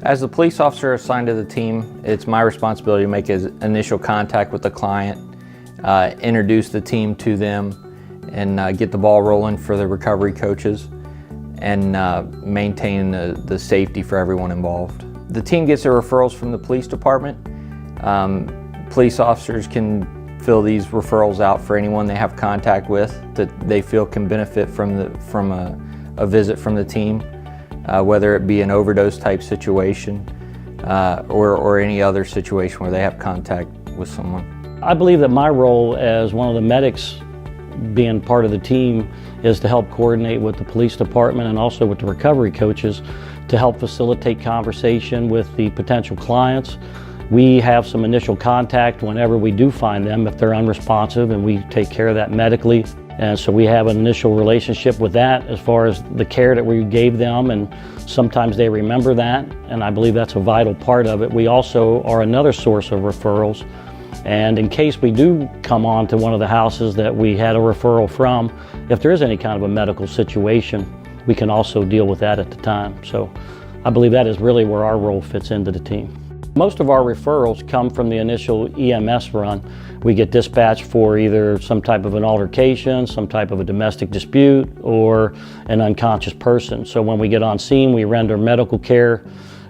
As the police officer assigned to the team, it's my responsibility to make initial contact with the client, introduce the team to them, and get the ball rolling for the recovery coaches, and maintain the safety for everyone involved. The team gets their referrals from the police department. Police officers can fill these referrals out for anyone they have contact with that they feel can benefit from a visit from the team, whether it be an overdose type situation or any other situation where they have contact with someone. I believe that my role as one of the medics, being part of the team, is to help coordinate with the police department and also with the recovery coaches to help facilitate conversation with the potential clients. We have some initial contact whenever we do find them if they're unresponsive, and we take care of that medically. And so we have an initial relationship with that as far as the care that we gave them, and sometimes they remember that, and I believe that's a vital part of it. We also are another source of referrals, and in case we do come on to one of the houses that we had a referral from, if there is any kind of a medical situation, we can also deal with that at the time. So I believe that is really where our role fits into the team. Most of our referrals come from the initial EMS run. We get dispatched for either some type of an altercation, some type of a domestic dispute, or an unconscious person. So when we get on scene, we render medical care,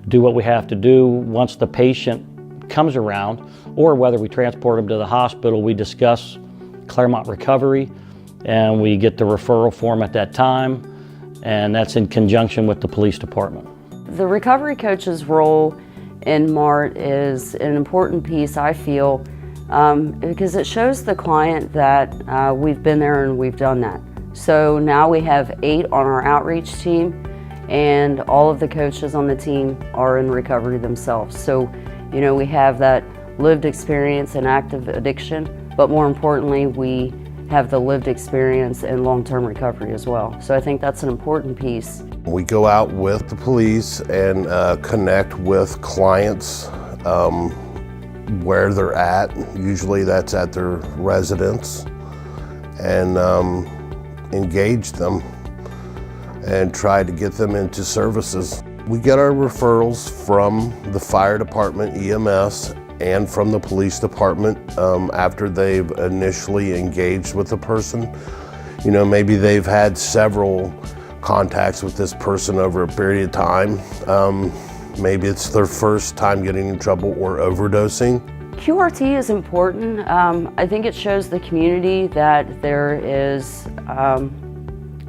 do what we have to do. Once the patient comes around, or whether we transport them to the hospital, we discuss Claremont recovery, and we get the referral form at that time, and that's in conjunction with the police department. The recovery coach's role in MART is an important piece, I feel, because it shows the client that we've been there and we've done that. So now we have 8 on our outreach team, and all of the coaches on the team are in recovery themselves. So, you know, we have that lived experience in active addiction, but more importantly, we have the lived experience in long-term recovery as well. So I think that's an important piece. We go out with the police and connect with clients where they're at. Usually that's at their residence, and engage them and try to get them into services. We get our referrals from the fire department, EMS, and from the police department after they've initially engaged with the person. You know, maybe they've had several contacts with this person over a period of time. Maybe it's their first time getting in trouble or overdosing. QRT is important. I think it shows the community that there is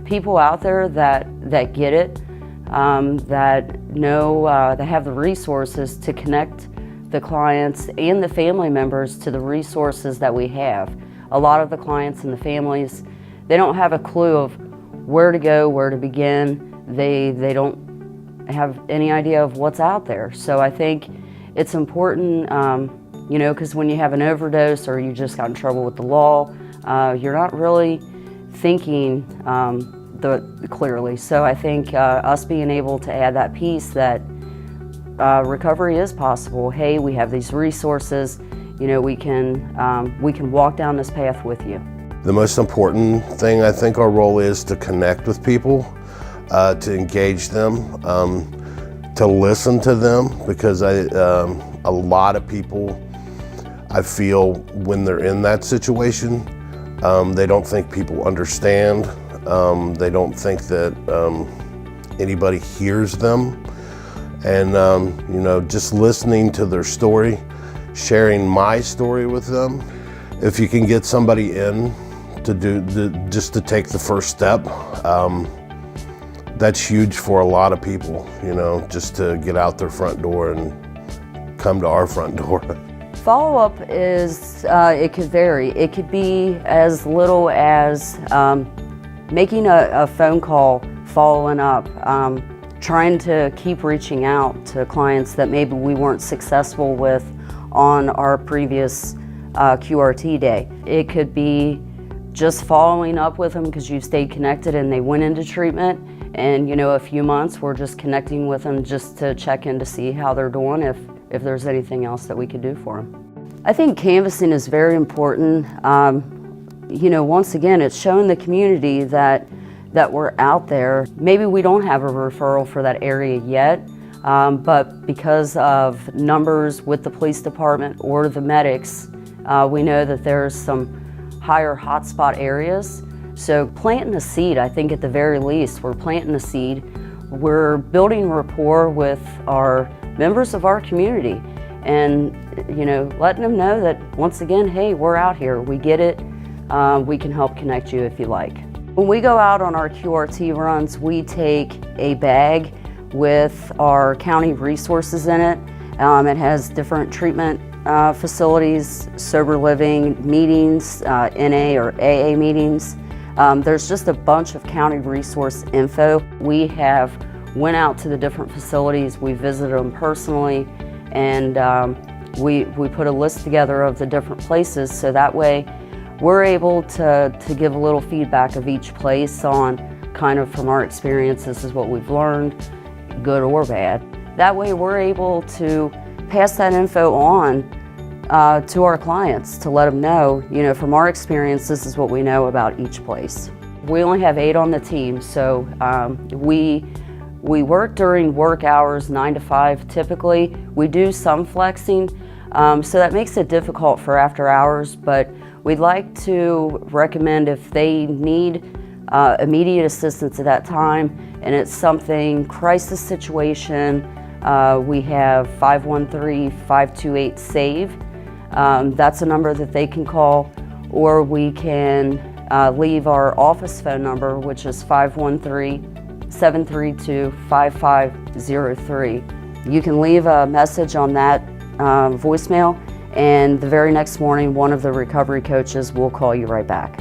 people out there that get it, that know, that have the resources to connect the clients and the family members to the resources that we have. A lot of the clients and the families, they don't have a clue of where to go, where to begin. They don't have any idea of what's out there. So I think it's important, you know, because when you have an overdose or you just got in trouble with the law, you're not really thinking clearly. So I think us being able to add that piece that recovery is possible. Hey, we have these resources. You know, we can walk down this path with you. The most important thing, I think, our role is to connect with people, to engage them, to listen to them, because a lot of people, I feel, when they're in that situation, they don't think people understand. They don't think that anybody hears them. And you know, just listening to their story, sharing my story with them. If you can get somebody in to just to take the first step, that's huge for a lot of people, you know, just to get out their front door and come to our front door. Follow-up is, it could vary. It could be as little as making a phone call, following up, trying to keep reaching out to clients that maybe we weren't successful with on our previous QRT day. It could be just following up with them because you stayed connected and they went into treatment, and you know, a few months we're just connecting with them just to check in to see how they're doing, if there's anything else that we could do for them. I think canvassing is very important. You know, once again, it's showing the community that we're out there. Maybe we don't have a referral for that area yet, But because of numbers with the police department or the medics, we know that there's some higher hotspot areas. So planting a seed, I think at the very least, we're planting a seed. We're building rapport with our members of our community and, letting them know that, once again, hey, we're out here, we get it, we can help connect you if you like. When we go out on our QRT runs, we take a bag with our county resources in it. It has different treatment facilities, sober living meetings, NA or AA meetings. There's just a bunch of county resource info. We have went out to the different facilities, we visited them personally, and we put a list together of the different places, so that way we're able to give a little feedback of each place on kind of from our experience, this is what we've learned, good or bad. That way we're able to pass that info on to our clients to let them know, from our experience, this is what we know about each place. We only have 8 on the team, so we work during work hours, 9 to 5 typically. We do some flexing, so that makes it difficult for after hours, but we'd like to recommend if they need immediate assistance at that time and it's something crisis situation, we have 513-528-SAVE. That's a number that they can call, or we can leave our office phone number, which is 513-732-5503. You can leave a message on that voicemail, and the very next morning, one of the recovery coaches will call you right back.